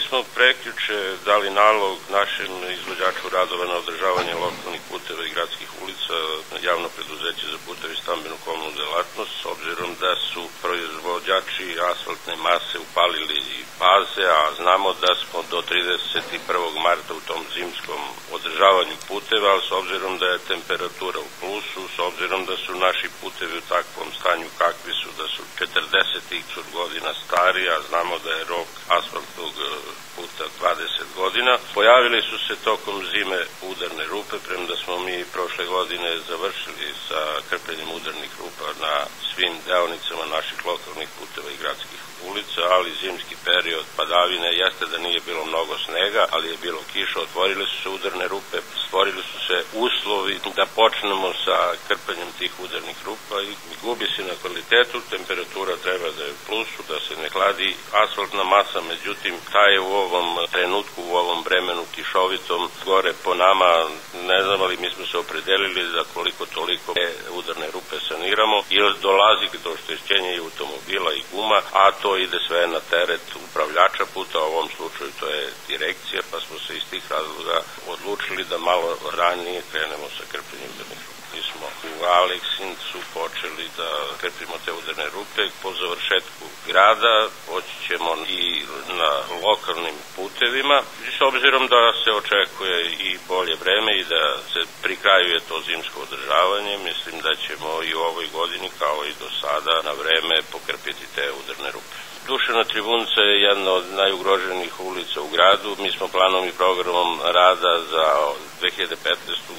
smo prekjuče dali nalog našem izvođaču radova na održavanje lokalnih puteva i gradskih ulica, javno preduzeće za putevi i stambenu komunalnu delatnost, s obzirom da su proizvođači asfaltne mase upalili baze, a znamo da smo do 31. marta u tom zimskom održavanju puteva, ali s obzirom da je temperatura u plusu, s obzirom da su naši putevi u takvom stanju kakvi su, da su 40 godina stari, a znamo da je rok asfaltnog puta 20 godina. Pojavili su se tokom zime udarne rupe, premda smo mi prošle godine završili sa krpljenjem udarnih rupa na svim deonicama naših lokalnih puteva i gradskih ulica, ali zimski period padavine jeste da nije bilo mnogo snega, ali je bilo kiša, otvorile su se udarne rupe, stvorili su se uslovi da počnemo sa krpanjem tih udarnih rupa i gubi se na kvalitetu, temperatura treba da je u plusu, da se ne hladi asfaltna masa, međutim ta je u ovom trenutku, u ovom vremenu kišovitom gore po nama, ne znam, ali mi smo se opredelili da koliko toliko udarne rupe saniramo, jer dolazi do oštećenja i automobila i guma, a to ide sve na teret upravljača puta, u ovom slučaju to je direkcija, pa smo se iz tih razloga odlučili da malo ranije krenemo sa krpljenjem udarnih rupa. Mi smo u Aleksincu počeli da krpimo te udarne rupe, po završetku grada poći ćemo i na lokalnim putevima, s obzirom da se očekuje i bolje vreme i da se pri kraju je to zimsko održavanje, mislim da ćemo i u ovoj godini kao i do sada na vreme pokrpiti te udarne rupe. Dušana Tribunca je jedna od najugroženijih ulica u gradu. Mi smo planom i programom rada za 2015.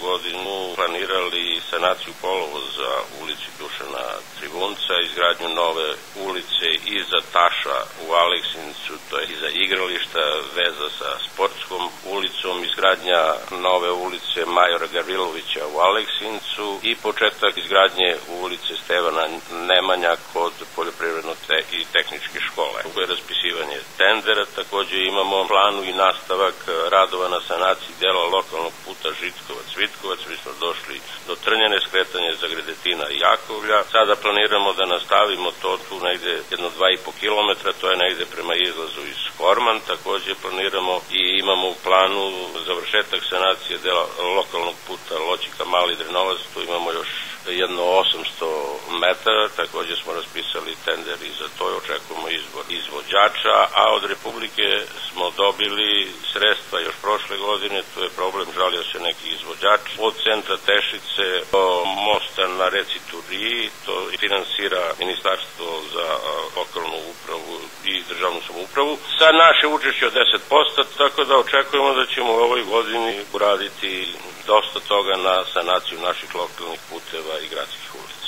godinu planirali sanaciju kolovoza ulici Dušana Tribunca, izgradnju nove ulice iza Taša u Aleksincu, to je iza igrališta, veza sa sportskom ulicom, izgradnja nove ulice Majora Gavrilovića u Aleksincu i početak izgradnje ulice Stevana Nemanja kod poljoprivredno i tehničke škole. To je raspisivanje tendera, takođe imamo planu i nastavak radova na sanaciji dela lokalnog puta Žitkovac-Vitkovac, mi smo došli do Trnjane, skretanje za Gredetina i Jakovlja. Sada planiramo da nastavimo to tu negde jedno 2,5 km, to je negde prema izlazu iz Horman, takođe planiramo i imamo u planu završetak sanacije dela lokalnog puta Loćika-Mali Drenovac, tu imamo još jedno 800 metara, takođe smo raspisali tender i za to i očekujemo izbor izvođača, a od Republike smo dobili sredstva još prošle godine, to je problem, žalio se neki izvođač, od centra Tešice do mosta na reci Turiji, to finansira Ministarstvo za lokalnu upravu i državnu samoupravu, sa naše učešće od 10%, tako da očekujemo da ćemo u ovoj godini uraditi dosta toga na sanaciju naših lokalnih puteva i gradskih ulica.